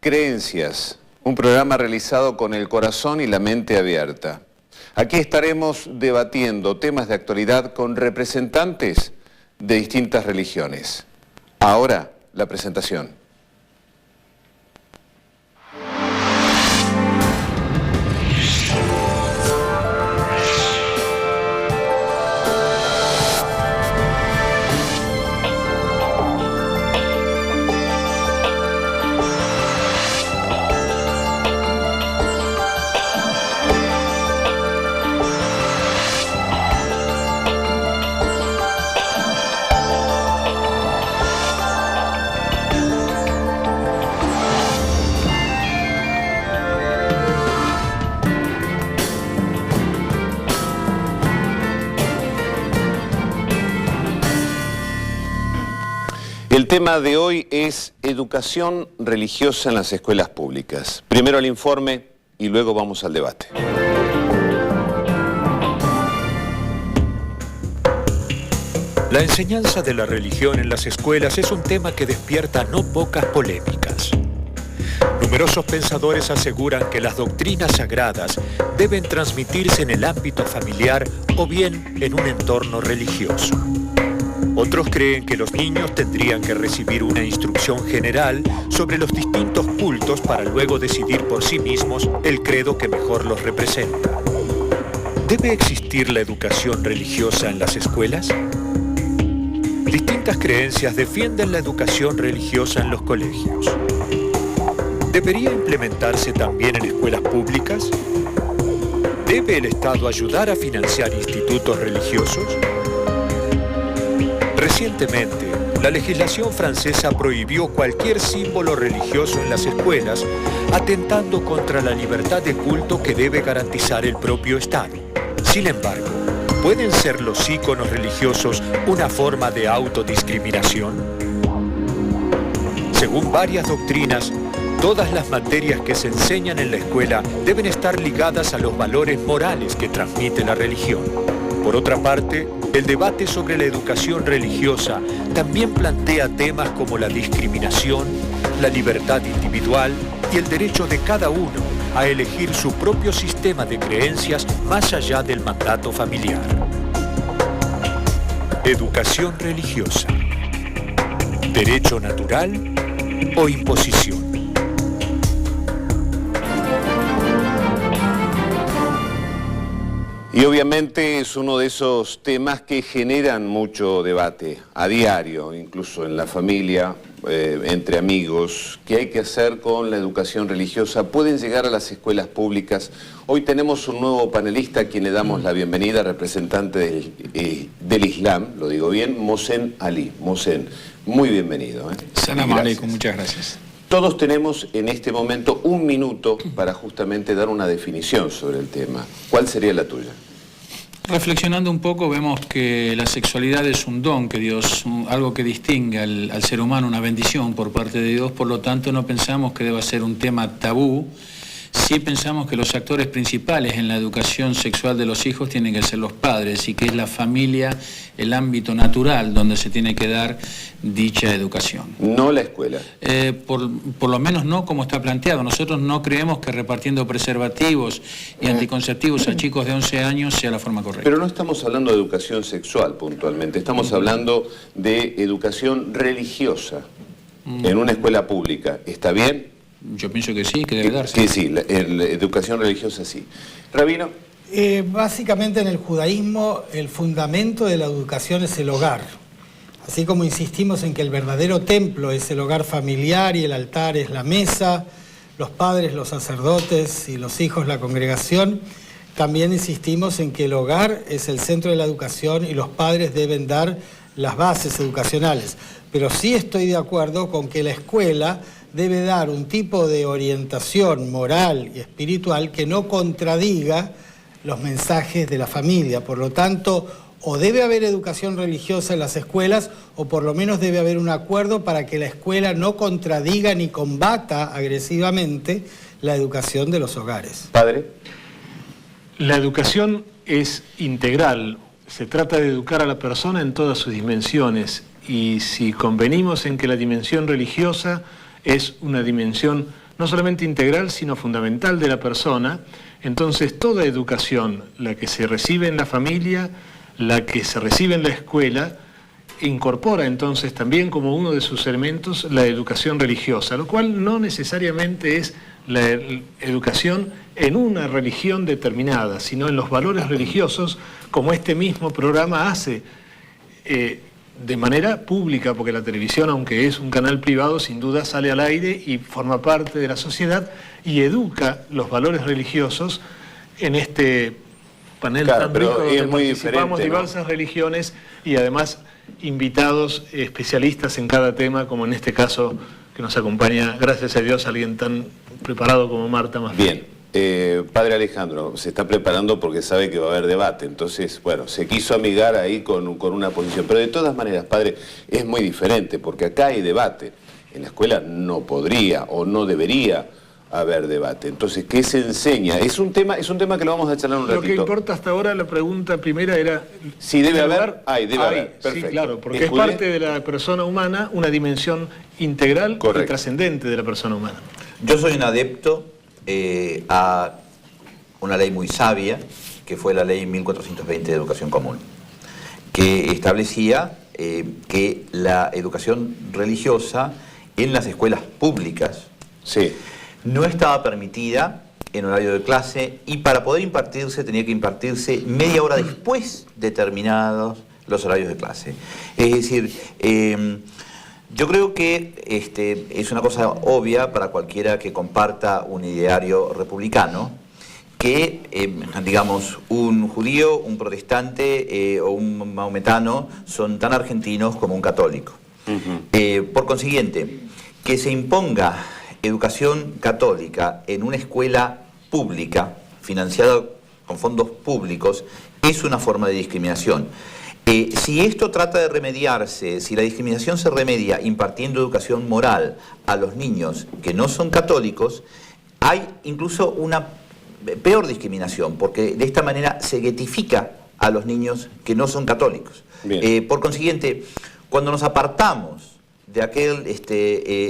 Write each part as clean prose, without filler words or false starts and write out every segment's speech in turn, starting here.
Creencias, un programa realizado con el corazón y la mente abierta. Aquí estaremos debatiendo temas de actualidad con representantes de distintas religiones. Ahora, la presentación. El tema de hoy es educación religiosa en las escuelas públicas. Primero el informe y luego vamos al debate. La enseñanza de la religión en las escuelas es un tema que despierta no pocas polémicas. Numerosos pensadores aseguran que las doctrinas sagradas deben transmitirse en el ámbito familiar o bien en un entorno religioso. Otros creen que los niños tendrían que recibir una instrucción general sobre los distintos cultos para luego decidir por sí mismos el credo que mejor los representa. ¿Debe existir la educación religiosa en las escuelas? Distintas creencias defienden la educación religiosa en los colegios. ¿Debería implementarse también en escuelas públicas? ¿Debe el Estado ayudar a financiar institutos religiosos? Recientemente, la legislación francesa prohibió cualquier símbolo religioso en las escuelas, atentando contra la libertad de culto que debe garantizar el propio Estado. Sin embargo, ¿pueden ser los íconos religiosos una forma de autodiscriminación? Según varias doctrinas, todas las materias que se enseñan en la escuela deben estar ligadas a los valores morales que transmite la religión. Por otra parte, el debate sobre la educación religiosa también plantea temas como la discriminación, la libertad individual y el derecho de cada uno a elegir su propio sistema de creencias más allá del mandato familiar. Educación religiosa. ¿Derecho natural o imposición? Y obviamente es uno de esos temas que generan mucho debate a diario, incluso en la familia, entre amigos. ¿Qué hay que hacer con la educación religiosa? ¿Pueden llegar a las escuelas públicas? Hoy tenemos un nuevo panelista a quien le damos la bienvenida, representante del Islam, lo digo bien, Mohsen Ali. Mohsen, muy bienvenido. Salam aleikum, muchas gracias. Todos tenemos en este momento un minuto para justamente dar una definición sobre el tema. ¿Cuál sería la tuya? Reflexionando un poco, vemos que la sexualidad es un don que Dios, algo que distingue al ser humano, una bendición por parte de Dios, por lo tanto no pensamos que deba ser un tema tabú. Sí pensamos que los actores principales en la educación sexual de los hijos tienen que ser los padres y que es la familia el ámbito natural donde se tiene que dar dicha educación. No la escuela. Por lo menos no como está planteado. Nosotros no creemos que repartiendo preservativos y anticonceptivos a chicos de 11 años sea la forma correcta. Pero no estamos hablando de educación sexual puntualmente, estamos hablando de educación religiosa en una escuela pública. ¿Está bien? Yo pienso que sí, que debe darse. Que sí, la educación religiosa sí. Rabino. Básicamente en el judaísmo el fundamento de la educación es el hogar. Así como insistimos en que el verdadero templo es el hogar familiar y el altar es la mesa, los padres, los sacerdotes y los hijos la congregación, también insistimos en que el hogar es el centro de la educación y los padres deben dar las bases educacionales. Pero sí estoy de acuerdo con que la escuela debe dar un tipo de orientación moral y espiritual que no contradiga los mensajes de la familia. Por lo tanto, o debe haber educación religiosa en las escuelas, o por lo menos debe haber un acuerdo para que la escuela no contradiga ni combata agresivamente la educación de los hogares. Padre. La educación es integral. Se trata de educar a la persona en todas sus dimensiones. Y si convenimos en que la dimensión religiosa es una dimensión no solamente integral, sino fundamental de la persona. Entonces, toda educación, la que se recibe en la familia, la que se recibe en la escuela, incorpora entonces también como uno de sus elementos la educación religiosa, lo cual no necesariamente es la educación en una religión determinada, sino en los valores religiosos, como este mismo programa hace de manera pública, porque la televisión, aunque es un canal privado, sin duda sale al aire y forma parte de la sociedad y educa los valores religiosos en este panel tan rico donde participamos diversas religiones y además invitados especialistas en cada tema, como en este caso que nos acompaña, gracias a Dios, alguien tan preparado como Marta Maffei. Bien. Padre Alejandro, se está preparando porque sabe que va a haber debate, entonces, bueno, se quiso amigar ahí con una posición, pero de todas maneras, padre, es muy diferente, porque acá hay debate, en la escuela no podría o no debería haber debate, entonces, ¿qué se enseña? Es un tema que lo vamos a charlar un ratito. Lo que importa hasta ahora, la pregunta primera era... Si debe haber, debe haber, perfecto. Sí, claro, porque es parte de la persona humana, una dimensión integral y trascendente de la persona humana. Yo soy un adepto a una ley muy sabia, que fue la ley 1420 de educación común, que establecía que la educación religiosa en las escuelas públicas no estaba permitida en horario de clase, y para poder impartirse tenía que impartirse media hora después de terminados los horarios de clase. Es decir, yo creo que es una cosa obvia para cualquiera que comparta un ideario republicano, que, digamos, un judío, un protestante o un maometano son tan argentinos como un católico. Por consiguiente, que se imponga educación católica en una escuela pública, financiada con fondos públicos, es una forma de discriminación. Si esto trata de remediarse, si la discriminación se remedia impartiendo educación moral a los niños que no son católicos, hay incluso una peor discriminación, porque de esta manera se guetifica a los niños que no son católicos. Por consiguiente, cuando nos apartamos de aquel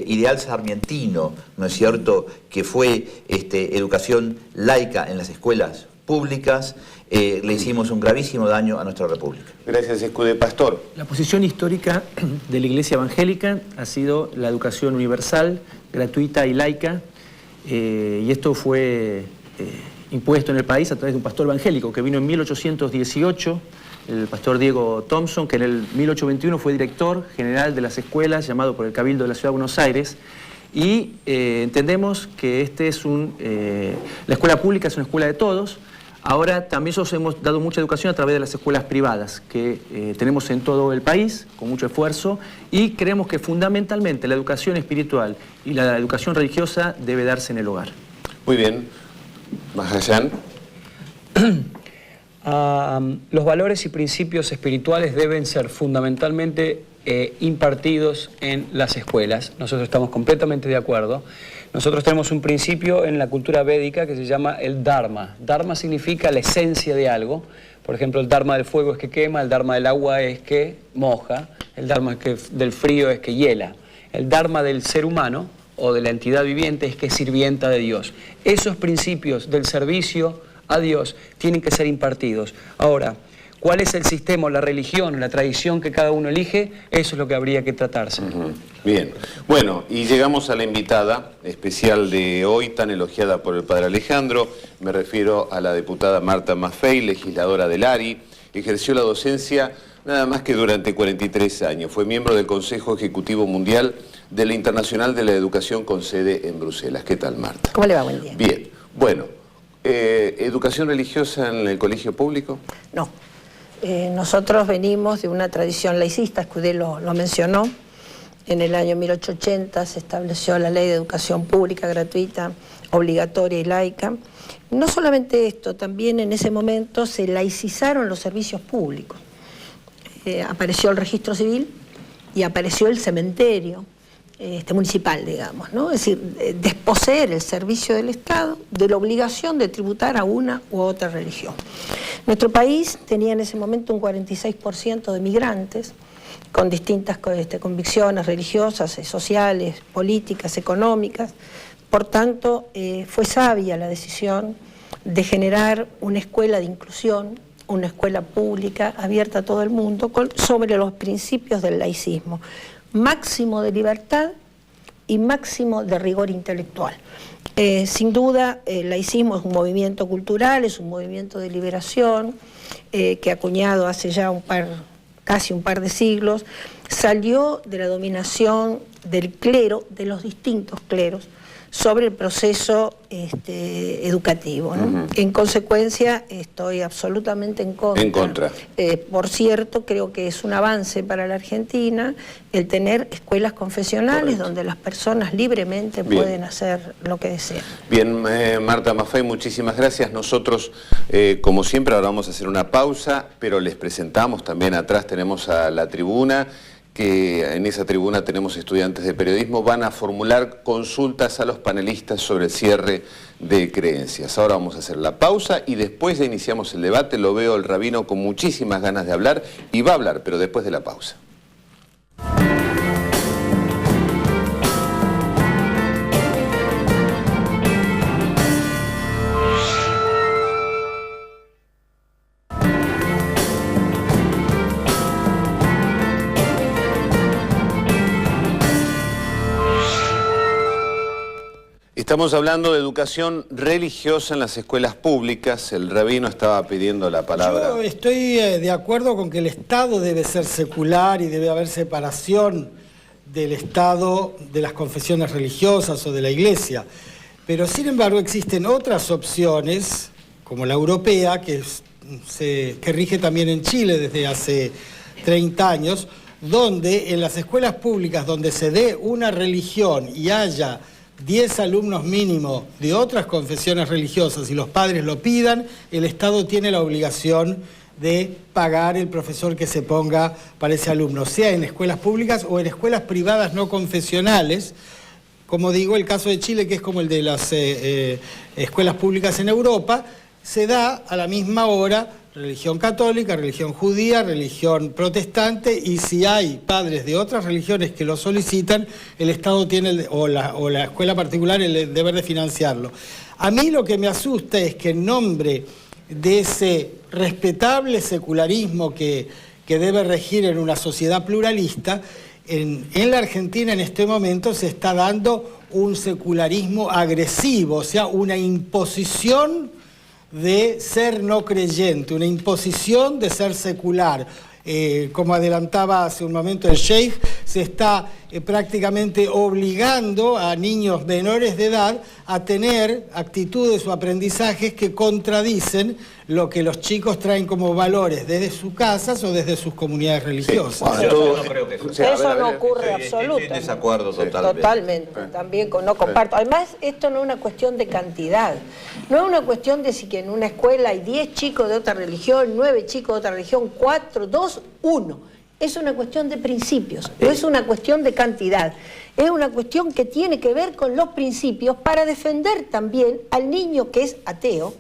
ideal sarmientino, ¿no es cierto?, que fue educación laica en las escuelas públicas, le hicimos un gravísimo daño a nuestra república. Gracias, Escude. Pastor. La posición histórica de la Iglesia Evangélica ha sido la educación universal, gratuita y laica, y esto fue impuesto en el país a través de un pastor evangélico que vino en 1818, el pastor Diego Thompson, que en el 1821 fue director general de las escuelas, llamado por el Cabildo de la Ciudad de Buenos Aires, y entendemos que la escuela pública es una escuela de todos. Ahora también nosotros hemos dado mucha educación a través de las escuelas privadas que tenemos en todo el país, con mucho esfuerzo, y creemos que fundamentalmente la educación espiritual y la educación religiosa debe darse en el hogar. Muy bien. Mahayán. Los valores y principios espirituales deben ser fundamentalmente impartidos en las escuelas. Nosotros estamos completamente de acuerdo. Nosotros tenemos un principio en la cultura védica que se llama el Dharma. Dharma significa la esencia de algo. Por ejemplo, el Dharma del fuego es que quema, el Dharma del agua es que moja, el Dharma del frío es que hiela. El Dharma del ser humano o de la entidad viviente es que es sirvienta de Dios. Esos principios del servicio a Dios tienen que ser impartidos. Ahora, ¿cuál es el sistema, la religión, la tradición que cada uno elige? Eso es lo que habría que tratarse. Bien. Bueno, y llegamos a la invitada especial de hoy, tan elogiada por el padre Alejandro. Me refiero a la diputada Marta Maffei, legisladora del ARI. Ejerció la docencia nada más que durante 43 años. Fue miembro del Consejo Ejecutivo Mundial de la Internacional de la Educación con sede en Bruselas. ¿Qué tal, Marta? ¿Cómo le va? Buen día. Bien. Bueno, ¿educación religiosa en el colegio público? No. Nosotros venimos de una tradición laicista, Escudé lo mencionó. En el año 1880 se estableció la Ley de Educación Pública Gratuita, Obligatoria y Laica. No solamente esto, también en ese momento se laicizaron los servicios públicos. Apareció el registro civil y apareció el cementerio municipal, digamos, ¿no? Es decir, desposeer el servicio del Estado de la obligación de tributar a una u otra religión. Nuestro país tenía en ese momento un 46% de migrantes con distintas convicciones religiosas, sociales, políticas, económicas, Por tanto, fue sabia la decisión de generar una escuela de inclusión, una escuela pública abierta a todo el mundo sobre los principios del laicismo. Máximo de libertad y máximo de rigor intelectual. Sin duda, el laicismo es un movimiento cultural, es un movimiento de liberación que acuñado hace ya casi un par de siglos, salió de la dominación del clero, de los distintos cleros, sobre el proceso educativo, ¿no? En consecuencia, estoy absolutamente en contra. Por cierto, creo que es un avance para la Argentina el tener escuelas confesionales donde las personas libremente pueden hacer lo que desean. Bien, Marta Maffei, muchísimas gracias. Nosotros, como siempre, ahora vamos a hacer una pausa, pero les presentamos también atrás, tenemos a la tribuna, que en esa tribuna tenemos estudiantes de periodismo, van a formular consultas a los panelistas sobre el cierre de creencias. Ahora vamos a hacer la pausa y después ya iniciamos el debate. Lo veo el rabino con muchísimas ganas de hablar y va a hablar, pero después de la pausa. Estamos hablando de educación religiosa en las escuelas públicas. El rabino estaba pidiendo la palabra. Yo estoy de acuerdo con que el Estado debe ser secular y debe haber separación del Estado de las confesiones religiosas o de la Iglesia. Pero sin embargo existen otras opciones, como la europea, que rige también en Chile desde hace 30 años, donde en las escuelas públicas donde se dé una religión y haya 10 alumnos mínimo de otras confesiones religiosas y los padres lo pidan, el Estado tiene la obligación de pagar el profesor que se ponga para ese alumno, sea en escuelas públicas o en escuelas privadas no confesionales. Como digo, el caso de Chile, que es como el de las escuelas públicas en Europa, se da a la misma hora religión católica, religión judía, religión protestante, y si hay padres de otras religiones que lo solicitan, el Estado tiene, o la escuela particular, el deber de financiarlo. A mí lo que me asusta es que en nombre de ese respetable secularismo que debe regir en una sociedad pluralista, en la Argentina en este momento se está dando un secularismo agresivo, o sea, una imposición de ser no creyente, una imposición de ser secular. Como adelantaba hace un momento el Sheikh, se está prácticamente obligando a niños menores de edad a tener actitudes o aprendizajes que contradicen lo que los chicos traen como valores desde sus casas o desde sus comunidades religiosas. Sí. Yo no creo que eso no ocurre absolutamente. Estoy en desacuerdo totalmente. Totalmente, también no comparto. Además, esto no es una cuestión de cantidad, no es una cuestión de si que en una escuela hay 10 chicos de otra religión, 9 chicos de otra religión, 4, 2, 1. Es una cuestión de principios, no es una cuestión de cantidad. Es una cuestión que tiene que ver con los principios para defender también al niño que es ateo,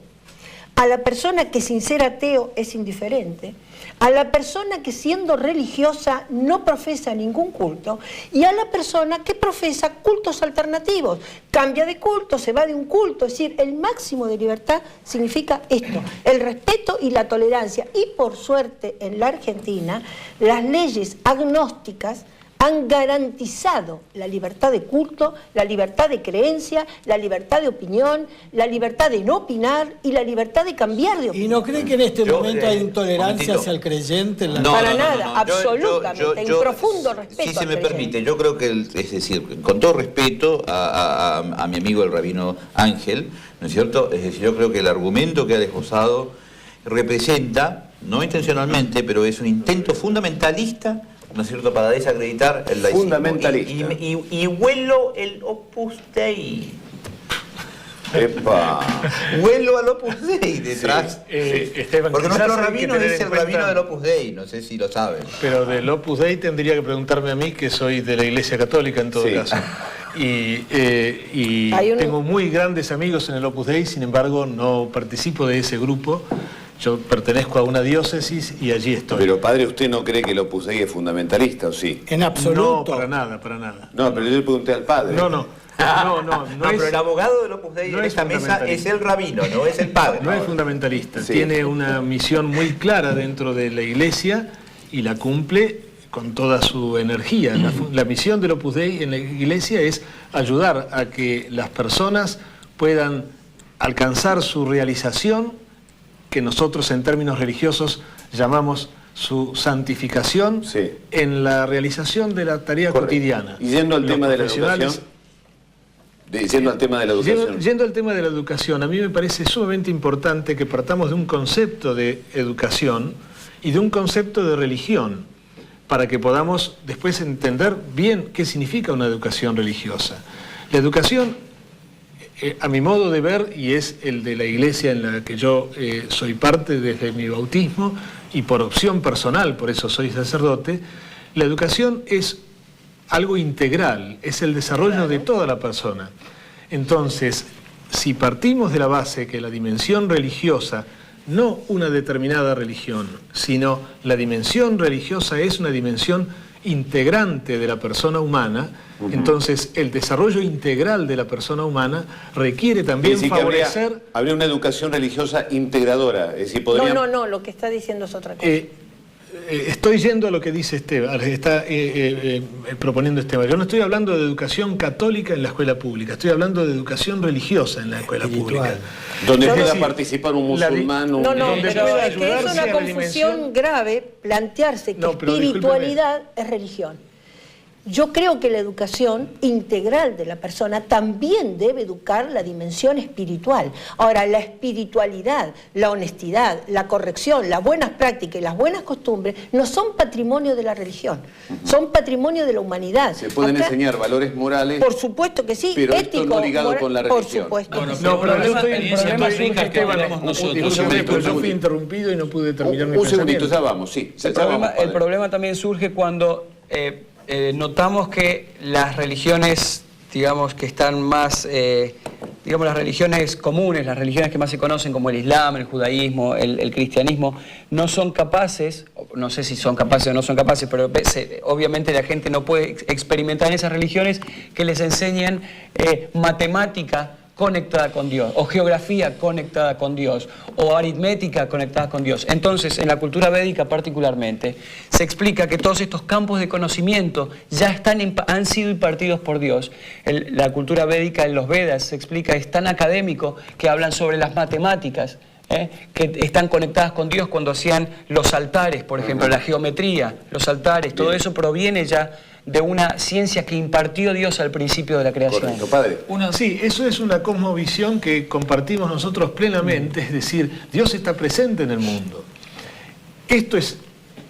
a la persona que sin ser ateo es indiferente, a la persona que siendo religiosa no profesa ningún culto y a la persona que profesa cultos alternativos. Cambia de culto, se va de un culto, es decir, el máximo de libertad significa esto, el respeto y la tolerancia. Y por suerte en la Argentina las leyes agnósticas han garantizado la libertad de culto, la libertad de creencia, la libertad de opinión, la libertad de no opinar y la libertad de cambiar de opinión. ¿Y no cree que en este momento hay intolerancia hacia el creyente? Para nada, absolutamente, hay un profundo respeto. Si se me permite, yo creo que, es decir, con todo respeto a mi amigo el rabino Ángel, ¿no es cierto? Es decir, yo creo que el argumento que ha esbozado representa, no intencionalmente, pero es un intento fundamentalista, ¿no es cierto?, para desacreditar el laicismo. Fundamentalista. Y huelo el Opus Dei. ¡Epa! Huelo al Opus Dei detrás. Esteban, porque nuestro rabino es el rabino del Opus Dei, no sé si lo saben. Pero del Opus Dei tendría que preguntarme a mí, que soy de la Iglesia Católica en todo caso. Y tengo muy grandes amigos en el Opus Dei, sin embargo no participo de ese grupo. Yo pertenezco a una diócesis y allí estoy. Pero padre, ¿usted no cree que el Opus Dei es fundamentalista o sí? En absoluto. No, para nada, para nada. No, pero yo le pregunté al padre. No. No, pero el abogado del Opus Dei en esta mesa es el rabino, no es el padre. No es fundamentalista, Sí. tiene una misión muy clara dentro de la Iglesia y la cumple con toda su energía. La misión del Opus Dei en la Iglesia es ayudar a que las personas puedan alcanzar su realización, que nosotros en términos religiosos llamamos su santificación, Sí. en la realización de la tarea Correcto. cotidiana. Y yendo al Los tema de la profesionales- educación. Yendo al tema de la educación. Yendo al tema de la educación, a mí me parece sumamente importante que partamos de un concepto de educación y de un concepto de religión, para que podamos después entender bien qué significa una educación religiosa. La educación, a mi modo de ver, y es el de la iglesia en la que yo soy parte desde mi bautismo y por opción personal, por eso soy sacerdote, la educación es algo integral, es el desarrollo de toda la persona. Entonces, si partimos de la base que la dimensión religiosa, no una determinada religión, sino la dimensión religiosa es una dimensión integrante de la persona humana, entonces el desarrollo integral de la persona humana requiere también Es decir, que favorecer... habría una educación religiosa integradora. Es decir, podría... No, lo que está diciendo es otra cosa. Estoy yendo a lo que dice Esteban, está proponiendo Esteban. Yo no estoy hablando de educación católica en la escuela pública, estoy hablando de educación religiosa en la escuela pública. Donde Yo pueda sí, participar un musulmán. No, donde pero pueda es que es ayudarse a una la confusión dimensión. grave plantearse que No, pero espiritualidad es religión. Yo creo que la educación integral de la persona también debe educar la dimensión espiritual. Ahora, la espiritualidad, la honestidad, la corrección, las buenas prácticas y las buenas costumbres no son patrimonio de la religión, son patrimonio de la humanidad. Se pueden Acá, enseñar valores morales, por supuesto que sí, pero ético, esto no ligado moral, con la por religión. supuesto. Bueno, que sí. No, pero yo estoy en experiencia más rica que Esteban, tenemos nosotros. discúlpeme, pero yo fui segundito. interrumpido y no pude terminar mi Un segundito, pensamiento. ya vamos, sí. Ya El vamos, problema, padre. el problema también surge cuando notamos que las religiones, digamos, que están más, digamos, las religiones comunes, las religiones que más se conocen como el Islam, el judaísmo, el cristianismo, no son capaces, no sé si son capaces o no son capaces, pero obviamente la gente no puede experimentar en esas religiones que les enseñan matemática conectada con Dios, o geografía conectada con Dios, o aritmética conectada con Dios. Entonces, en la cultura védica particularmente, se explica que todos estos campos de conocimiento ya han sido impartidos por Dios. La cultura védica en los Vedas se explica, es tan académico que hablan sobre las matemáticas, que están conectadas con Dios cuando hacían los altares, por ejemplo, la geometría, los altares, todo eso proviene ya de una ciencia que impartió Dios al principio de la creación. Correcto, padre. Sí, eso es una cosmovisión que compartimos nosotros plenamente, es decir, Dios está presente en el mundo. Esto es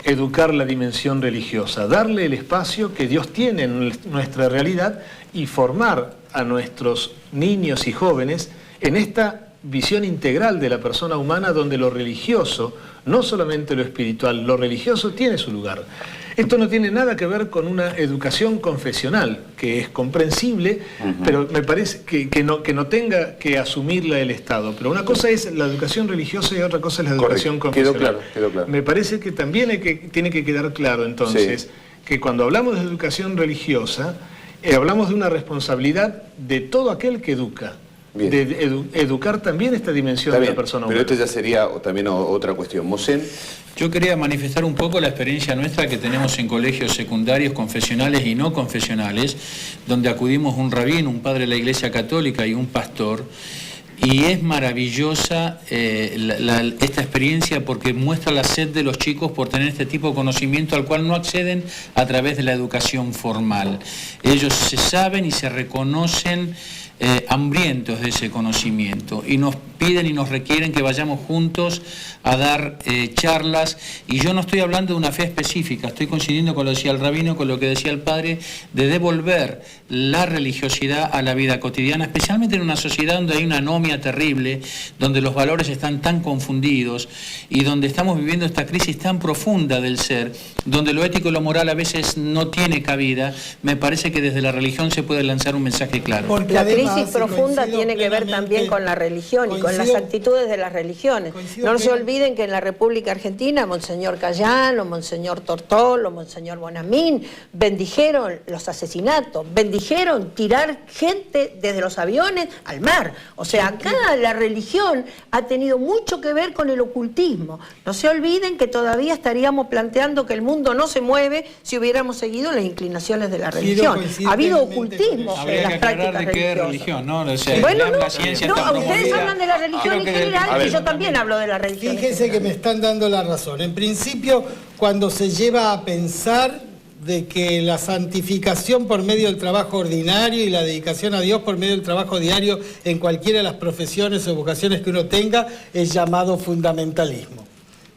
educar la dimensión religiosa, darle el espacio que Dios tiene en nuestra realidad y formar a nuestros niños y jóvenes en esta visión integral de la persona humana, donde lo religioso, no solamente lo espiritual, lo religioso tiene su lugar. Esto no tiene nada que ver con una educación confesional, que es comprensible, pero me parece que no tenga que asumirla el Estado. Pero una cosa es la educación religiosa y otra cosa es la educación Correcto. confesional. Quedó claro. Me parece que también tiene que quedar claro entonces que cuando hablamos de educación religiosa, hablamos de una responsabilidad de todo aquel que educa. Bien. De educar también esta dimensión Está de bien, la persona pero humana. esto ya sería también otra cuestión. Mosén. Yo quería manifestar un poco la experiencia nuestra que tenemos en colegios secundarios, confesionales y no confesionales, donde acudimos un rabino, un padre de la Iglesia Católica y un pastor, y es maravillosa esta experiencia porque muestra la sed de los chicos por tener este tipo de conocimiento al cual no acceden a través de la educación formal. Ellos se saben y se reconocen hambrientos de ese conocimiento y nos piden y nos requieren que vayamos juntos a dar charlas, y yo no estoy hablando de una fe específica, estoy coincidiendo con lo que decía el rabino, con lo que decía el padre, de devolver la religiosidad a la vida cotidiana, especialmente en una sociedad donde hay una anomia dicotomía terrible, donde los valores están tan confundidos y donde estamos viviendo esta crisis tan profunda del ser, donde lo ético y lo moral a veces no tiene cabida, me parece que desde la religión se puede lanzar un mensaje claro. Porque la crisis profunda tiene que ver también con la religión y con las actitudes de las religiones. No se olviden que en la República Argentina, Monseñor Cayano, Monseñor Tortolo, Monseñor Bonamín, bendijeron los asesinatos, bendijeron tirar gente desde los aviones al mar. O sea, acá la religión ha tenido mucho que ver con el ocultismo. No se olviden que todavía estaríamos planteando que el mundo no se mueve si hubiéramos seguido las inclinaciones de la religión. Ha habido ocultismo en las prácticas de qué religión, ¿no? O sea, bueno, la ciencia ustedes hablan de la religión en general y yo también hablo de la religión. Fíjense que me están dando la razón. En principio, cuando se lleva a pensar de que la santificación por medio del trabajo ordinario y la dedicación a Dios por medio del trabajo diario en cualquiera de las profesiones o vocaciones que uno tenga es llamado fundamentalismo.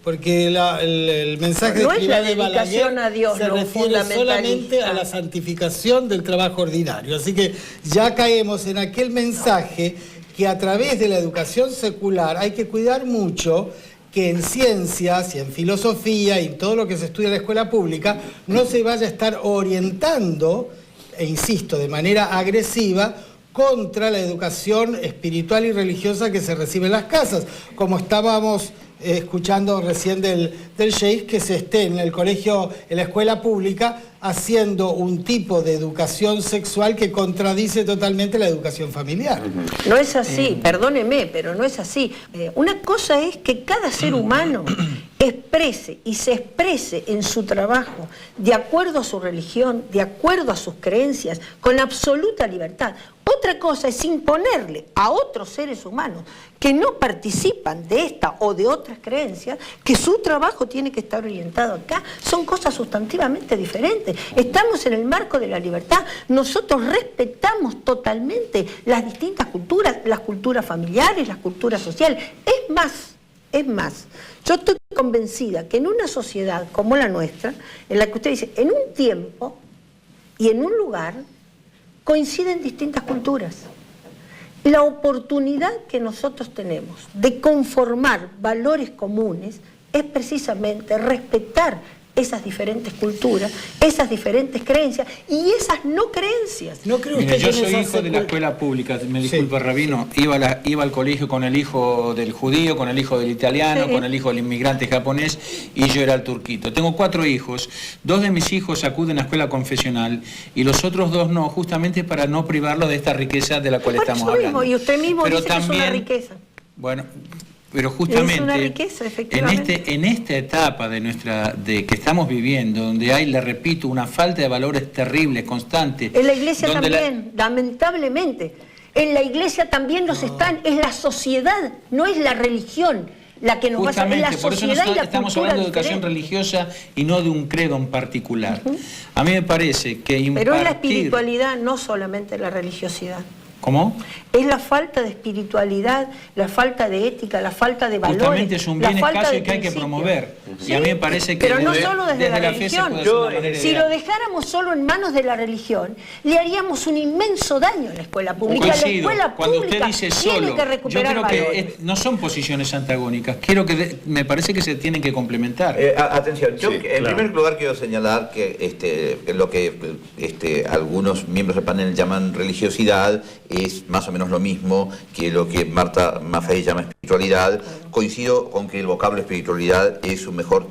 Porque el mensaje no de Escrivá de Balaguer a Dios, se refiere solamente a la santificación del trabajo ordinario. Así que ya caemos en aquel mensaje que a través de la educación secular hay que cuidar mucho que en ciencias y en filosofía y en todo lo que se estudia en la escuela pública no se vaya a estar orientando, e insisto, de manera agresiva, contra la educación espiritual y religiosa que se recibe en las casas, como estábamos escuchando recién del Sheikh, que se esté en el colegio, en la escuela pública, haciendo un tipo de educación sexual que contradice totalmente la educación familiar. No es así, perdóneme, pero no es así. Una cosa es que cada ser humano exprese y se exprese en su trabajo de acuerdo a su religión, de acuerdo a sus creencias, con absoluta libertad. Otra cosa es imponerle a otros seres humanos que no participan de esta o de otras creencias que su trabajo tiene que estar orientado acá. Son cosas sustantivamente diferentes. Estamos en el marco de la libertad. Nosotros respetamos totalmente las distintas culturas, las culturas familiares, las culturas sociales. Es más, yo estoy convencida que en una sociedad como la nuestra, en la que usted dice, en un tiempo y en un lugar, coinciden distintas culturas. La oportunidad que nosotros tenemos de conformar valores comunes es precisamente respetar esas diferentes culturas, esas diferentes creencias y esas no creencias. ¿No cree Mire, usted yo soy hijo de la escuela pública, me disculpa, sí. Rabino, iba al colegio con el hijo del judío, con el hijo del italiano, sí, con el hijo del inmigrante japonés y yo era el turquito. Tengo 4 hijos, 2 de mis hijos acuden a escuela confesional y los otros 2 no, justamente para no privarlos de esta riqueza de la cual estamos hablando. Y usted mismo dice que es una riqueza. Bueno, pero justamente es una riqueza, efectivamente. en esta etapa de que estamos viviendo, donde hay, le repito, una falta de valores terribles, constante. En la iglesia también, lamentablemente. En la iglesia también es la sociedad, no es la religión la que nos va a hacer, la por eso estamos hablando de educación religiosa y no de un credo en particular. A mí me parece que impartir... Pero es la espiritualidad, no solamente la religiosidad. ¿Cómo? Es la falta de espiritualidad, la falta de ética, la falta de valores. Justamente es un bien escaso y que hay que promover. Sí, y a mí me parece que pero no solo desde la religión. Si lo dejáramos solo en manos de la religión, le haríamos un inmenso daño a la escuela pública. Coincido. La escuela Cuando pública usted dice solo, tiene que recuperar yo creo valores. que no son posiciones antagónicas. Me parece que se tienen que complementar. Atención, yo Sí, en claro. primer lugar quiero señalar que lo que algunos miembros del panel llaman religiosidad es más o menos lo mismo que lo que Marta Maffei llama espiritualidad. Coincido con que el vocablo espiritualidad es un mejor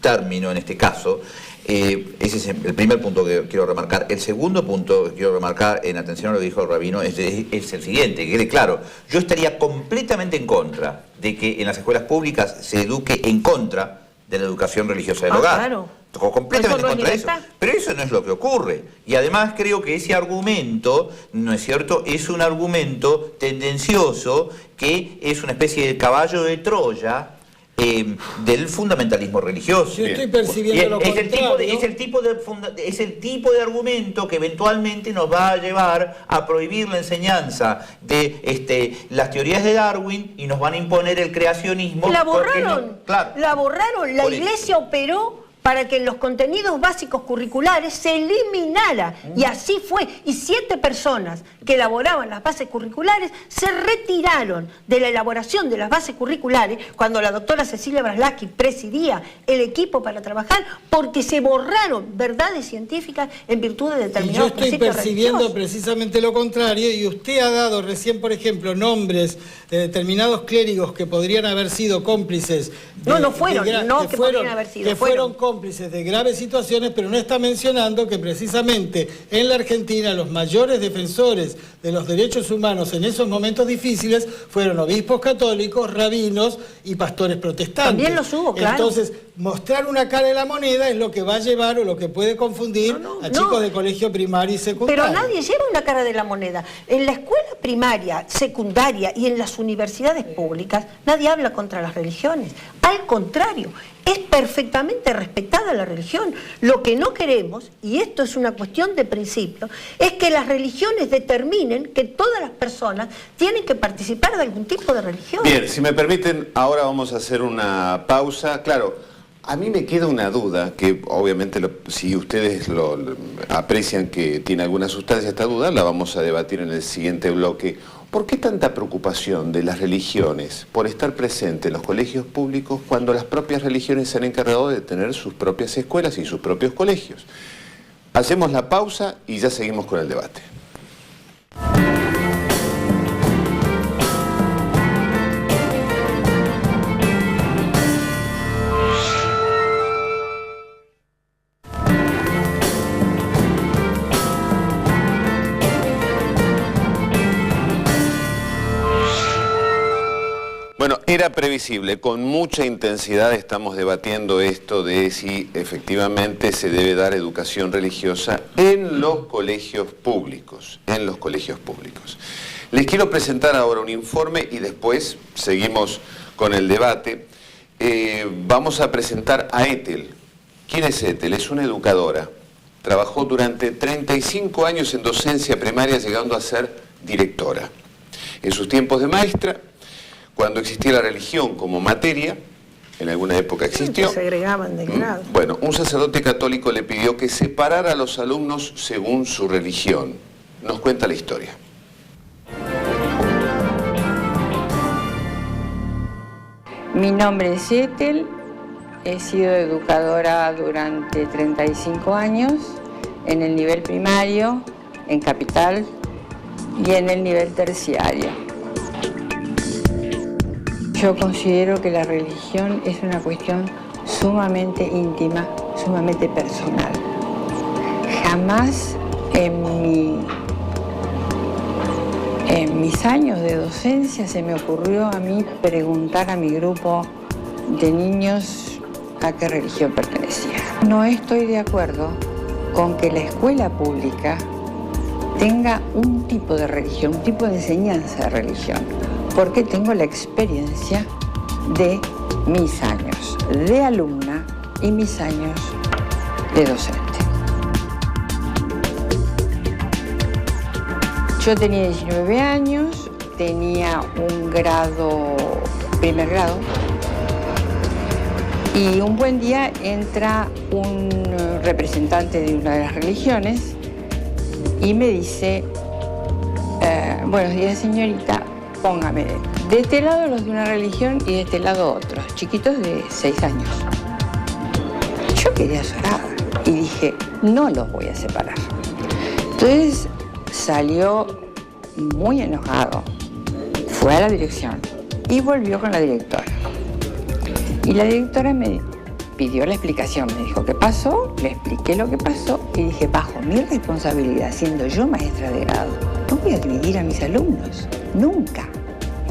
término en este caso. Ese es el primer punto que quiero remarcar. El segundo punto que quiero remarcar, en atención a lo que dijo el rabino, es el siguiente, que quede claro. Yo estaría completamente en contra de que en las escuelas públicas se eduque en contra de la educación religiosa del hogar. Claro. Completamente Eso no es contra libertad. eso. Pero eso no es lo que ocurre. Y además creo que ese argumento, ¿no es cierto?, es un argumento tendencioso que es una especie de caballo de Troya del fundamentalismo religioso. Yo estoy percibiendo lo contrario. Es el tipo de argumento que eventualmente nos va a llevar a prohibir la enseñanza de las teorías de Darwin y nos van a imponer el creacionismo. La borraron. Claro. La borraron. La Por iglesia operó para que en los contenidos básicos curriculares se eliminara. Y así fue. Y 7 personas que elaboraban las bases curriculares se retiraron de la elaboración de las bases curriculares cuando la doctora Cecilia Braslaski presidía el equipo para trabajar, porque se borraron verdades científicas en virtud de determinados principios religiosos. Yo estoy percibiendo precisamente lo contrario, y usted ha dado recién, por ejemplo, nombres de determinados clérigos que podrían haber sido cómplices. Fueron cómplices de graves situaciones, pero no está mencionando que precisamente en la Argentina los mayores defensores de los derechos humanos en esos momentos difíciles fueron obispos católicos, rabinos y pastores protestantes. También los hubo, claro. Entonces, mostrar una cara de la moneda es lo que va a llevar o lo que puede confundir a chicos de colegio primario y secundario. Pero nadie lleva una cara de la moneda. En la escuela primaria, secundaria y en las universidades públicas, nadie habla contra las religiones. Al contrario, es perfectamente respetada la religión. Lo que no queremos, y esto es una cuestión de principio, es que las religiones determinen que todas las personas tienen que participar de algún tipo de religión. Bien, si me permiten, ahora vamos a hacer una pausa. Claro, a mí me queda una duda, que obviamente si ustedes lo aprecian que tiene alguna sustancia esta duda, la vamos a debatir en el siguiente bloque. ¿Por qué tanta preocupación de las religiones por estar presentes en los colegios públicos cuando las propias religiones se han encargado de tener sus propias escuelas y sus propios colegios? Hacemos la pausa y ya seguimos con el debate. Bueno, era previsible, con mucha intensidad estamos debatiendo esto de si efectivamente se debe dar educación religiosa en los colegios públicos, Les quiero presentar ahora un informe y después seguimos con el debate. Vamos a presentar a Ethel. ¿Quién es Ethel? Es una educadora. Trabajó durante 35 años en docencia primaria, llegando a ser directora. En sus tiempos de maestra, cuando existía la religión como materia, en alguna época existió. Se segregaban de grado. Bueno, un sacerdote católico le pidió que separara a los alumnos según su religión. Nos cuenta la historia. Mi nombre es Ethel, he sido educadora durante 35 años en el nivel primario, en Capital y en el nivel terciario. Yo considero que la religión es una cuestión sumamente íntima, sumamente personal. Jamás en mis años de docencia se me ocurrió a mí preguntar a mi grupo de niños a qué religión pertenecía. No estoy de acuerdo con que la escuela pública tenga un tipo de religión, un tipo de enseñanza de religión, porque tengo la experiencia de mis años de alumna y mis años de docente. Yo tenía 19 años, tenía un grado, primer grado, y un buen día entra un representante de una de las religiones y me dice, buenos días señorita, póngame de este lado los de una religión y de este lado otros, chiquitos de 6 años. Yo quedé llorar y dije, no los voy a separar. Entonces salió muy enojado, fue a la dirección y volvió con la directora. Y la directora me pidió la explicación, me dijo qué pasó, le expliqué lo que pasó y dije, bajo mi responsabilidad, siendo yo maestra de grado, no voy a dividir a mis alumnos, nunca.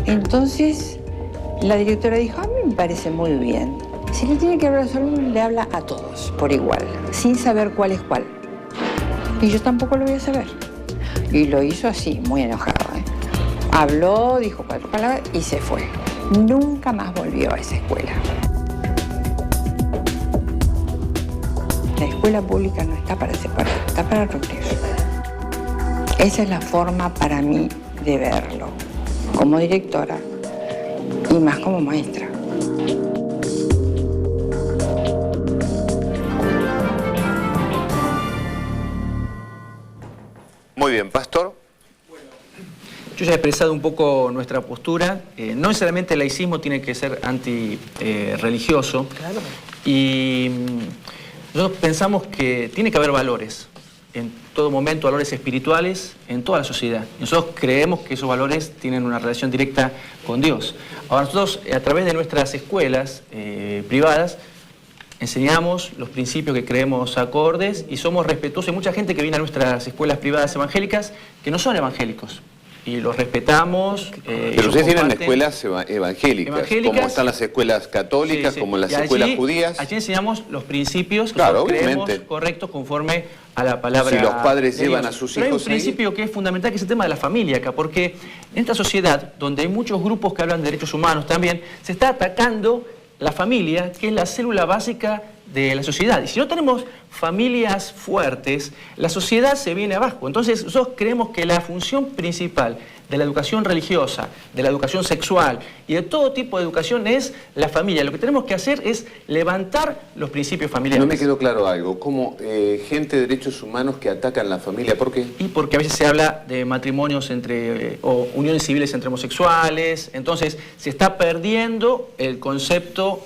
Entonces la directora dijo, a mí me parece muy bien. Si le tiene que hablar a los alumnos, le habla a todos por igual, sin saber cuál es cuál. Y yo tampoco lo voy a saber. Y lo hizo así, muy enojado. Habló, dijo 4 palabras y se fue. Nunca más volvió a esa escuela. La escuela pública no está para separar, está para reunir. Esa es la forma para mí de verlo, como directora y más como maestra. Muy bien, Pastor. Yo ya he expresado un poco nuestra postura. No necesariamente el laicismo tiene que ser antirreligioso. Claro. Y nosotros pensamos que tiene que haber valores. En todo momento, valores espirituales en toda la sociedad. Nosotros creemos que esos valores tienen una relación directa con Dios. Ahora nosotros, a través de nuestras escuelas privadas, enseñamos los principios que creemos acordes y somos respetuosos. Hay mucha gente que viene a nuestras escuelas privadas evangélicas que no son evangélicos. Y los respetamos. Pero ustedes tienen escuelas evangélicas, como están las escuelas católicas, sí. como las Y allí, escuelas judías. Allí enseñamos los principios que claro, creemos obviamente. correctos conforme a la palabra. Si los padres de llevan Dios. a sus Pero hijos hay un principio que es fundamental, que es el tema de la familia acá, porque en esta sociedad, donde hay muchos grupos que hablan de derechos humanos también, se está atacando la familia, que es la célula básica de la sociedad. Y si no tenemos familias fuertes, la sociedad se viene abajo. Entonces, nosotros creemos que la función principal de la educación religiosa, de la educación sexual y de todo tipo de educación es la familia. Lo que tenemos que hacer es levantar los principios familiares. No me quedó claro algo, como gente de derechos humanos que atacan la familia, ¿por qué? Y porque a veces se habla de matrimonios o uniones civiles entre homosexuales, entonces se está perdiendo el concepto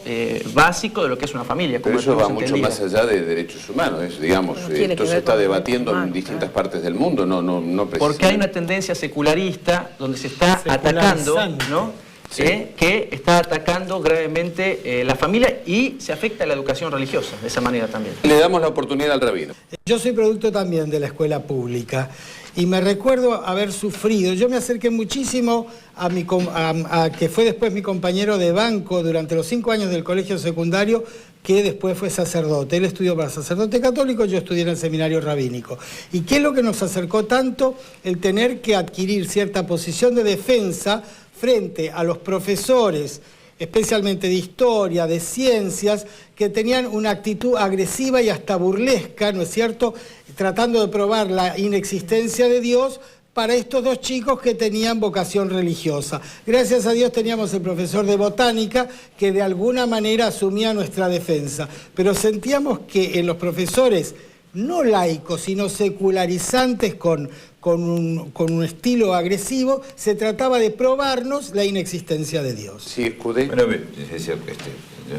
básico de lo que es una familia. Pero eso va mucho más allá de derechos humanos, digamos, esto se está debatiendo en distintas partes del mundo, no precisamente. Porque hay una tendencia secularista donde se está atacando, ¿no? Sí. Que está atacando gravemente la familia y se afecta a la educación religiosa de esa manera también. Le damos la oportunidad al rabino. Yo soy producto también de la escuela pública y me recuerdo haber sufrido. Yo me acerqué muchísimo a que fue después mi compañero de banco durante los 5 años del colegio secundario, que después fue sacerdote. Él estudió para sacerdote católico, yo estudié en el seminario rabínico. ¿Y qué es lo que nos acercó tanto? El tener que adquirir cierta posición de defensa frente a los profesores, especialmente de historia, de ciencias, que tenían una actitud agresiva y hasta burlesca, ¿no es cierto?, tratando de probar la inexistencia de Dios para estos dos chicos que tenían vocación religiosa. Gracias a Dios teníamos el profesor de botánica que de alguna manera asumía nuestra defensa, pero sentíamos que en los profesores no laicos, sino secularizantes con un estilo agresivo, se trataba de probarnos la inexistencia de Dios. Sí, escudé. Bueno, es decir,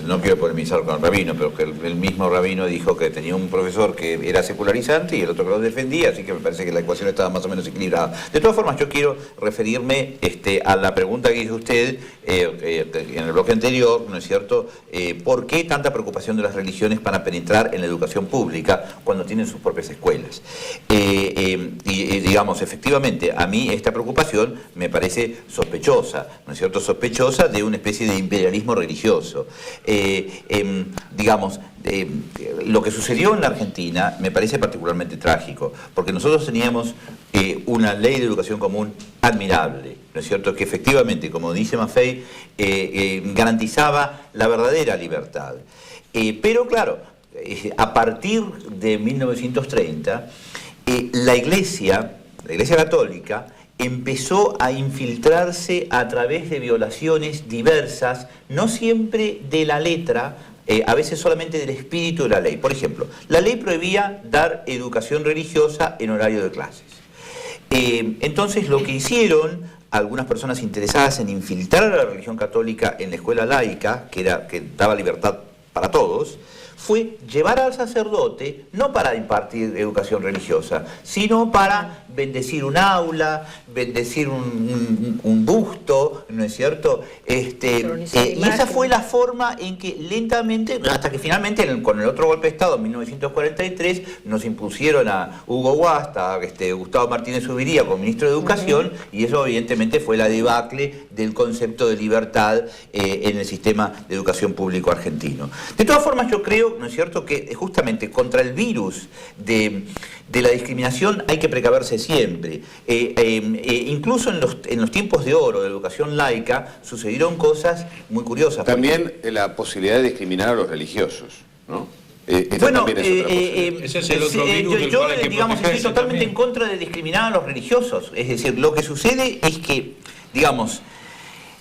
no quiero polemizar con el rabino, pero que el mismo rabino dijo que tenía un profesor que era secularizante y el otro que lo defendía, así que me parece que la ecuación estaba más o menos equilibrada. De todas formas, yo quiero referirme a la pregunta que hizo usted en el bloque anterior, ¿no es cierto? ¿Por qué tanta preocupación de las religiones para penetrar en la educación pública cuando tienen sus propias escuelas? Digamos, efectivamente, a mí esta preocupación me parece sospechosa, ¿no es cierto? Sospechosa de una especie de imperialismo religioso. Digamos, lo que sucedió en la Argentina me parece particularmente trágico, porque nosotros teníamos una ley de educación común admirable, ¿no es cierto?, que efectivamente, como dice Maffei, garantizaba la verdadera libertad. Pero claro, a partir de 1930, la Iglesia Católica empezó a infiltrarse a través de violaciones diversas, no siempre de la letra, a veces solamente del espíritu de la ley. Por ejemplo, la ley prohibía dar educación religiosa en horario de clases. Entonces lo que hicieron algunas personas interesadas en infiltrar a la religión católica en la escuela laica, que daba libertad para todos, fue llevar al sacerdote no para impartir educación religiosa, sino para bendecir un aula, bendecir un busto, ¿no es cierto? Y esa fue la forma en que lentamente, hasta que finalmente con el otro golpe de Estado en 1943 nos impusieron a Hugo Guasta, a Gustavo Martínez Zubiría como ministro de Educación, y eso evidentemente fue la debacle del concepto de libertad en el sistema de educación público argentino. De todas formas, yo creo, ¿no es cierto?, que justamente contra el virus de la discriminación hay que precaverse siempre. Incluso en los tiempos de oro de la educación laica sucedieron cosas muy curiosas. También la posibilidad de discriminar a los religiosos, ¿no? Bueno, ese es el otro virus del cual hay que digamos, estoy protegerse totalmente también en contra de discriminar a los religiosos. Es decir, lo que sucede es que, digamos,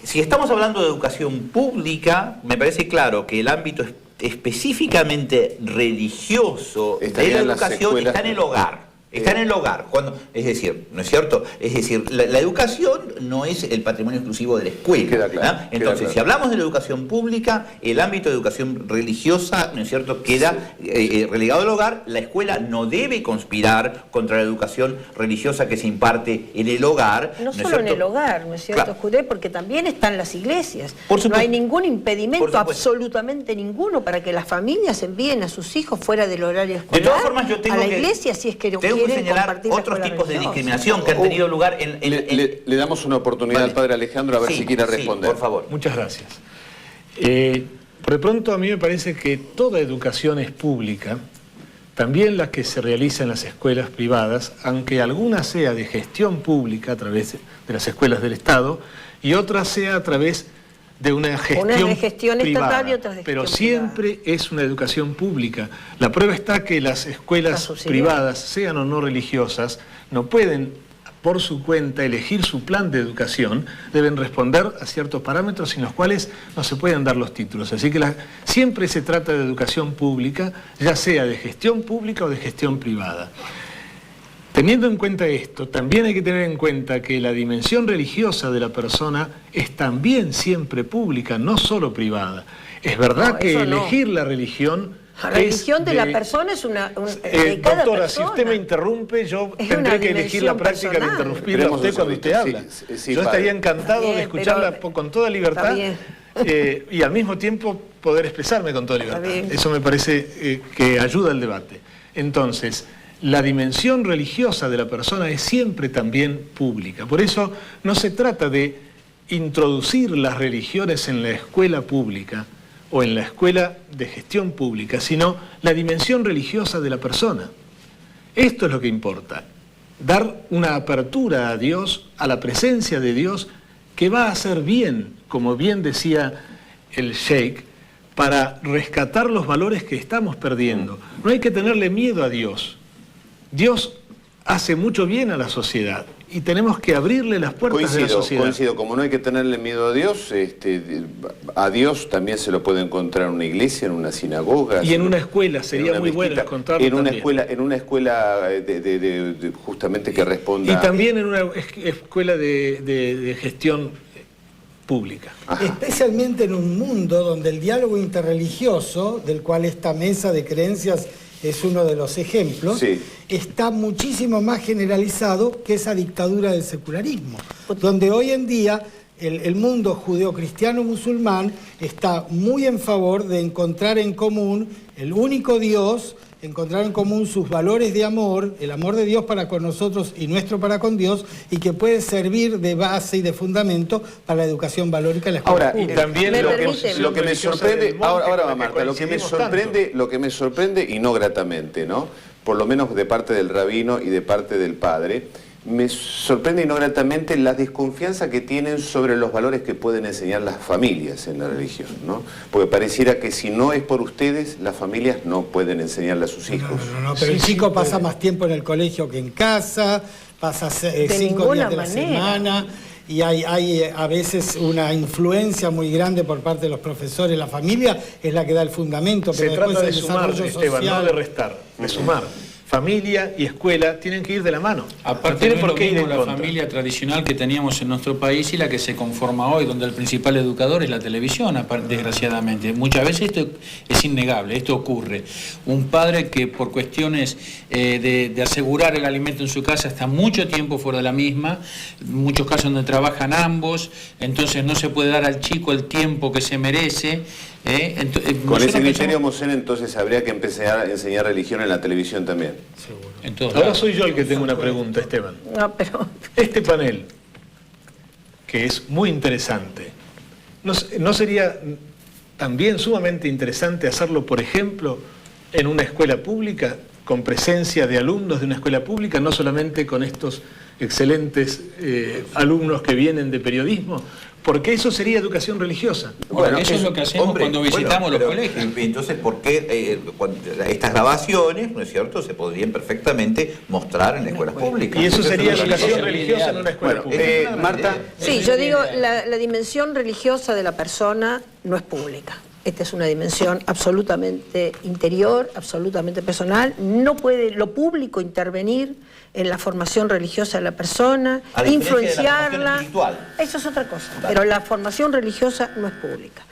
si estamos hablando de educación pública, me parece claro que el ámbito específicamente religioso de la educación está en el hogar. Está en el hogar, es decir, ¿no es cierto? Es decir, la educación no es el patrimonio exclusivo de la escuela. Queda claro, Entonces, queda claro. si hablamos de la educación pública, el ámbito de educación religiosa, ¿no es cierto?, queda relegado al hogar. La escuela no debe conspirar contra la educación religiosa que se imparte en el hogar. No solo en el hogar, ¿no es cierto, Claro. Judé? Porque también están las iglesias. Por supuesto. No hay ningún Por impedimento, supuesto. absolutamente ninguno, para que las familias envíen a sus hijos fuera del horario escolar. De todas formas, yo tengo a la que- iglesia, si es que no tengo que quieren señalar compartir la otros escuela tipos de religiosa. discriminación que han tenido lugar en... Le damos una oportunidad Vale. al padre Alejandro a ver Sí, si quiere sí, responder. por favor. Muchas gracias. Por de pronto a mí me parece que toda educación es pública, también la que se realiza en las escuelas privadas, aunque alguna sea de gestión pública a través de las escuelas del Estado y otra sea a través de una gestión Una es de gestión privada, estatal y otra es de pero gestión siempre es una educación pública. La prueba está que las escuelas Está subsidiada. privadas, sean o no religiosas, no pueden por su cuenta elegir su plan de educación, deben responder a ciertos parámetros sin los cuales no se pueden dar los títulos. Así que siempre se trata de educación pública, ya sea de gestión pública o de gestión privada. Teniendo en cuenta esto, también hay que tener en cuenta que la dimensión religiosa de la persona es también siempre pública, no solo privada. Es verdad No, que eso no. elegir la religión... La religión es de la persona es de cada doctora, persona. si usted me interrumpe, yo Es tendré una que elegir la dimensión práctica de personal. interrumpirla a Esperemos usted un cuando usted segundito. habla. Sí, sí, Yo padre. estaría encantado Está de bien, escucharla pero- con toda libertad y al mismo tiempo poder expresarme con toda Está libertad. bien. Eso me parece que ayuda al debate. Entonces, la dimensión religiosa de la persona es siempre también pública. Por eso no se trata de introducir las religiones en la escuela pública o en la escuela de gestión pública, sino la dimensión religiosa de la persona. Esto es lo que importa, dar una apertura a Dios, a la presencia de Dios, que va a hacer bien, como bien decía el Sheikh, para rescatar los valores que estamos perdiendo. No hay que tenerle miedo a Dios. Dios hace mucho bien a la sociedad y tenemos que abrirle las puertas de la sociedad. Coincido, como no hay que tenerle miedo a Dios también se lo puede encontrar en una iglesia, en una sinagoga. Y en una escuela, sería una muy bueno mezquita, encontrarlo también. en una escuela justamente que responda... Y también en una escuela de gestión pública. Ajá. Especialmente en un mundo donde el diálogo interreligioso, del cual esta mesa de creencias es uno de los ejemplos, Sí. está muchísimo más generalizado que esa dictadura del secularismo, donde hoy en día el mundo judeo-cristiano-musulmán está muy en favor de encontrar en común el único Dios, encontrar en común sus valores de amor, el amor de Dios para con nosotros y nuestro para con Dios, y que puede servir de base y de fundamento para la educación valórica en la escuela Ahora, y pública. también ¿Me lo permite? que me sorprende, ahora va Marta, lo que me sorprende, sorprende, y no gratamente, ¿no? Por lo menos de parte del rabino y de parte del padre, me sorprende y no gratamente la desconfianza que tienen sobre los valores que pueden enseñar las familias en la religión, ¿no? Porque pareciera que si no es por ustedes, las familias no pueden enseñarle a sus hijos. No, pero el chico pasa más tiempo en el colegio que en casa, pasa 5 ninguna días de la manera. semana, y hay a veces una influencia muy grande por parte de los profesores. La familia es la que da el fundamento, Se pero trata después de el sumar, desarrollo Esteban, no social... de restar, de sumar. Familia y escuela tienen que ir de la mano. Aparte, no tienen no es por qué lo ir en mismo la contra. familia tradicional que teníamos en nuestro país y la que se conforma hoy, donde el principal educador es la televisión, desgraciadamente. Muchas veces esto es innegable, esto ocurre. Un padre que por cuestiones de asegurar el alimento en su casa está mucho tiempo fuera de la misma, muchos casos donde trabajan ambos, entonces no se puede dar al chico el tiempo que se merece. Con ese criterio, Mosén, entonces habría que empezar a enseñar religión en la televisión también. Ahora soy yo el que tengo una pregunta, Esteban. No, pero... Este panel, que es muy interesante, ¿no sería también sumamente interesante hacerlo, por ejemplo, en una escuela pública, con presencia de alumnos de una escuela pública, no solamente con estos excelentes alumnos que vienen de periodismo? Porque eso sería educación religiosa. Bueno, eso es lo que hacemos cuando visitamos los colegios. Entonces, ¿por qué estas grabaciones, ¿no es cierto?, se podrían perfectamente mostrar en escuelas públicas? Y eso sería educación sería religiosa ideal. en una escuela Bueno, pública. Marta... Sí, yo digo, la dimensión religiosa de la persona no es pública. Esta es una dimensión absolutamente interior, absolutamente personal. No puede lo público intervenir en la formación religiosa de la persona, influenciarla. Eso es otra cosa, pero la formación religiosa no es pública.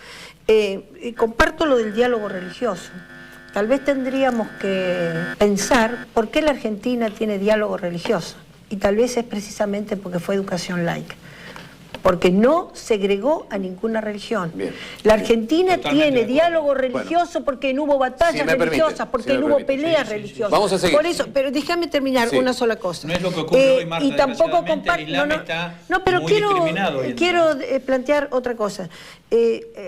Comparto lo del diálogo religioso. Tal vez tendríamos que pensar por qué la Argentina tiene diálogo religioso. Y tal vez es precisamente porque fue educación laica. Porque no segregó a ninguna religión. Bien. La Argentina tiene diálogo religioso porque no hubo batallas religiosas, porque no hubo peleas religiosas. Vamos a seguir. Por eso, pero déjame terminar una sola cosa. No es lo que ocurre hoy, Marta, y tampoco comparto. Pero quiero plantear otra cosa.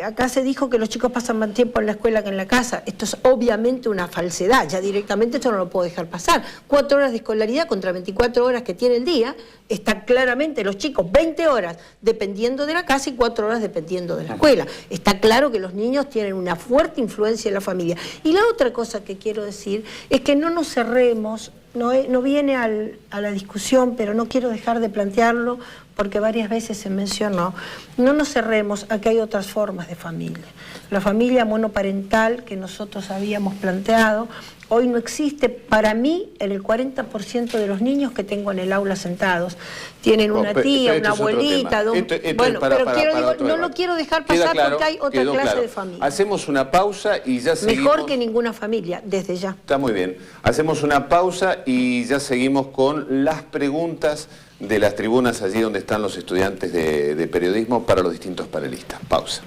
Acá se dijo que los chicos pasan más tiempo en la escuela que en la casa. Esto es obviamente una falsedad. Ya directamente esto no lo puedo dejar pasar. 4 horas de escolaridad contra 24 horas que tiene el día. Está claramente los chicos 20 horas dependiendo de la casa y 4 horas dependiendo de la escuela. Está claro que los niños tienen una fuerte influencia en la familia. Y la otra cosa que quiero decir es que no nos cerremos, no viene a la discusión, pero no quiero dejar de plantearlo porque varias veces se mencionó, no nos cerremos a que hay otras formas de familia. La familia monoparental que nosotros habíamos planteado, hoy no existe. Para mí, en el 40% de los niños que tengo en el aula sentados, tienen una tía, una abuelita, no lo quiero dejar pasar porque hay otra clase de familia. Hacemos una pausa y ya seguimos. Mejor que ninguna familia, desde ya. Está muy bien. Hacemos una pausa y ya seguimos con las preguntas de las tribunas allí donde están los estudiantes de periodismo para los distintos panelistas. Pausa.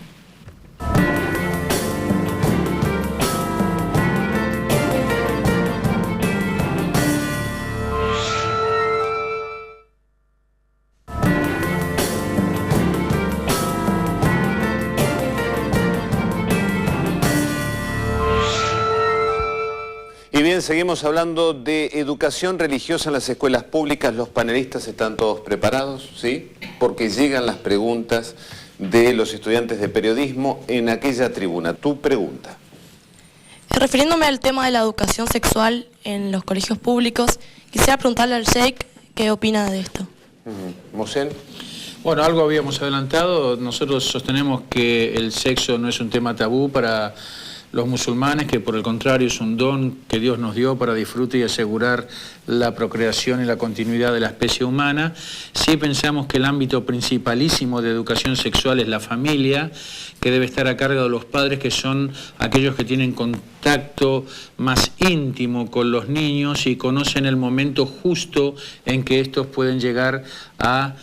Y bien, seguimos hablando de educación religiosa en las escuelas públicas. Los panelistas están todos preparados, ¿sí? Porque llegan las preguntas de los estudiantes de periodismo en aquella tribuna. Tu pregunta. Refiriéndome al tema de la educación sexual en los colegios públicos, quisiera preguntarle al Sheikh qué opina de esto. Mosén. Bueno, algo habíamos adelantado. Nosotros sostenemos que el sexo no es un tema tabú para los musulmanes, que por el contrario es un don que Dios nos dio para disfrutar y asegurar la procreación y la continuidad de la especie humana. Sí pensamos que el ámbito principalísimo de educación sexual es la familia, que debe estar a cargo de los padres, que son aquellos que tienen contacto más íntimo con los niños y conocen el momento justo en que estos pueden llegar a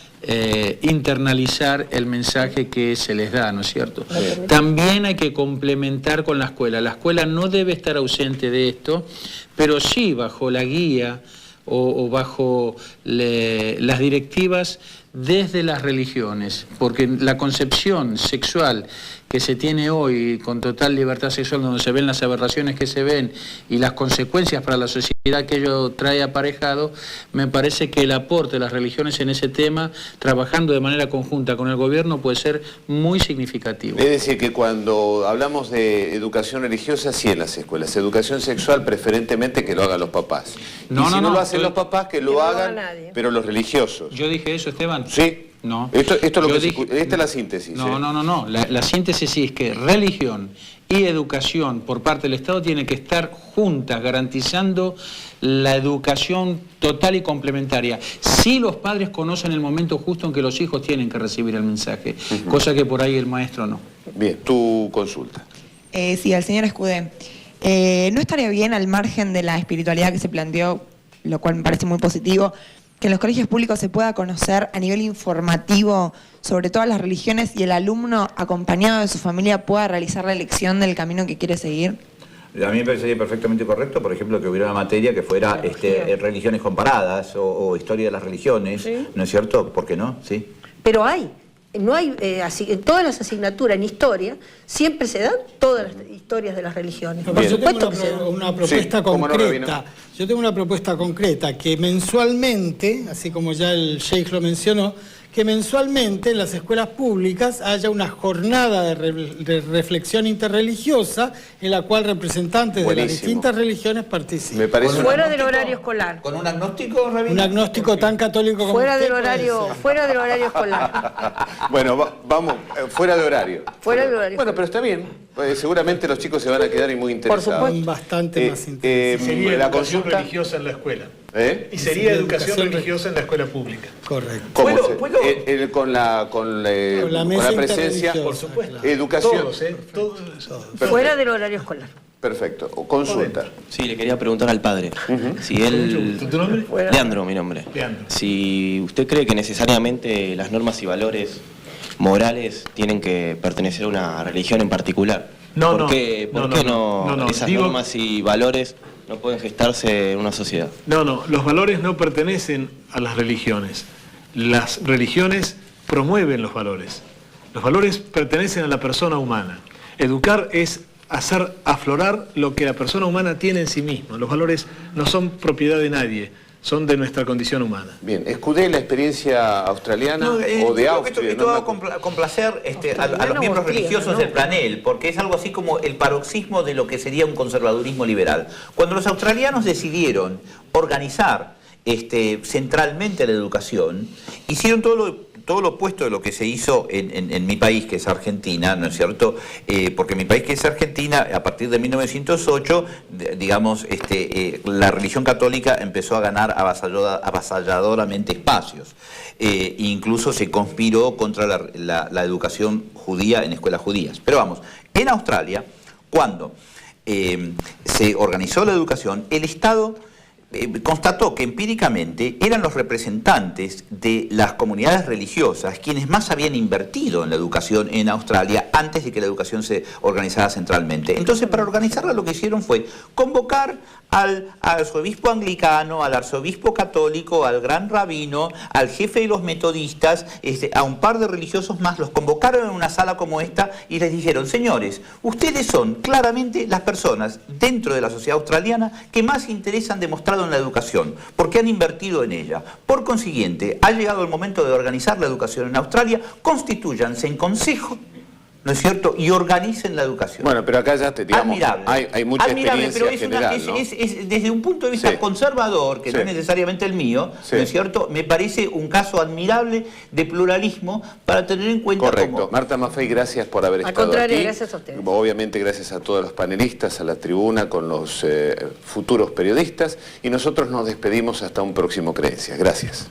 internalizar el mensaje que se les da, ¿no es cierto? También hay que complementar con la escuela. La escuela no debe estar ausente de esto, pero sí bajo la guía o bajo las directivas desde las religiones, porque la concepción sexual que se tiene hoy con total libertad sexual, donde se ven las aberraciones que se ven y las consecuencias para la sociedad que ello trae aparejado, me parece que el aporte de las religiones en ese tema, trabajando de manera conjunta con el gobierno, puede ser muy significativo. Es decir, que cuando hablamos de educación religiosa, sí en las escuelas, educación sexual preferentemente que lo hagan los papás. No, y si no lo hacen los papás, que lo hagan, pero los religiosos. Yo dije eso, Esteban. Sí. No. Esto es lo que esta es la síntesis. No. La síntesis sí es que religión y educación por parte del Estado tienen que estar juntas, garantizando la educación total y complementaria. Si los padres conocen el momento justo en que los hijos tienen que recibir el mensaje, cosa que por ahí el maestro no. Bien, tu consulta. Sí, al señor Escudé. ¿No estaría bien, al margen de la espiritualidad que se planteó, lo cual me parece muy positivo, que en los colegios públicos se pueda conocer a nivel informativo sobre todas las religiones y el alumno, acompañado de su familia, pueda realizar la elección del camino que quiere seguir? A mí me parecería perfectamente correcto, por ejemplo, que hubiera una materia que fuera religiones comparadas o historia de las religiones, ¿sí? ¿No es cierto? ¿Por qué no? Sí. Pero no hay, en todas las asignaturas en historia, siempre se dan todas las historias de las religiones. Por supuesto que se dan. Una propuesta concreta. Yo tengo una propuesta concreta, que mensualmente, así como ya el Sheikh lo mencionó, que mensualmente en las escuelas públicas haya una jornada de reflexión interreligiosa en la cual representantes de las distintas religiones participan. Me parece fuera del horario escolar. ¿Con un agnóstico, Rabino? Un agnóstico tan católico como Fuera usted del horario, puede ser. fuera del horario escolar. Bueno, vamos, fuera de horario. Fuera del horario Bueno, pero está bien. Seguramente los chicos se van a quedar muy interesados. Son bastante más interesantes. Sería la educación consulta religiosa en la escuela. Y sería educación religiosa en la escuela pública. Correcto. ¿Cómo ¿Puedo? con la mesa presencia, interreligiosa, Por supuesto. educación. Todos, Perfecto. Fuera del horario escolar. Perfecto. Consulta. Sí, le quería preguntar al padre. Si él... ¿Tu nombre? Leandro, mi nombre. Leandro. Si usted cree que necesariamente las normas y valores morales tienen que pertenecer a una religión en particular. ¿Por qué no esas normas y valores no pueden gestarse en una sociedad? No, los valores no pertenecen a las religiones. Las religiones promueven los valores. Los valores pertenecen a la persona humana. Educar es hacer aflorar lo que la persona humana tiene en sí misma. Los valores no son propiedad de nadie, son de nuestra condición humana. Bien, ¿escudé la experiencia australiana o de Austria? Esto va a complacer a los miembros religiosos del planel, porque es algo así como el paroxismo de lo que sería un conservadurismo liberal. Cuando los australianos decidieron organizar centralmente la educación, hicieron todo lo opuesto de lo que se hizo en mi país, que es Argentina, ¿no es cierto? Porque mi país, que es Argentina, a partir de 1908, digamos, la religión católica empezó a ganar avasalladoramente espacios. Incluso se conspiró contra la educación judía en escuelas judías. Pero vamos, en Australia, cuando se organizó la educación, el Estado constató que empíricamente eran los representantes de las comunidades religiosas quienes más habían invertido en la educación en Australia antes de que la educación se organizara centralmente. Entonces, para organizarla lo que hicieron fue convocar al arzobispo anglicano, al arzobispo católico, al gran rabino, al jefe de los metodistas, a un par de religiosos más, los convocaron en una sala como esta y les dijeron: señores, ustedes son claramente las personas dentro de la sociedad australiana que más interés han demostrado en la educación, porque han invertido en ella. Por consiguiente, ha llegado el momento de organizar la educación en Australia, constitúyanse en consejo, ¿no es cierto?, y organicen la educación. Bueno, pero acá ya digamos, hay mucha experiencia pero general, ¿no? es desde un punto de vista conservador, que no es necesariamente el mío, ¿no es cierto?, me parece un caso admirable de pluralismo para tener en cuenta. Correcto. Marta Maffei, gracias por haber estado aquí. Gracias a ustedes. Obviamente gracias a todos los panelistas, a la tribuna con los futuros periodistas, y nosotros nos despedimos hasta un próximo Creencias. Gracias.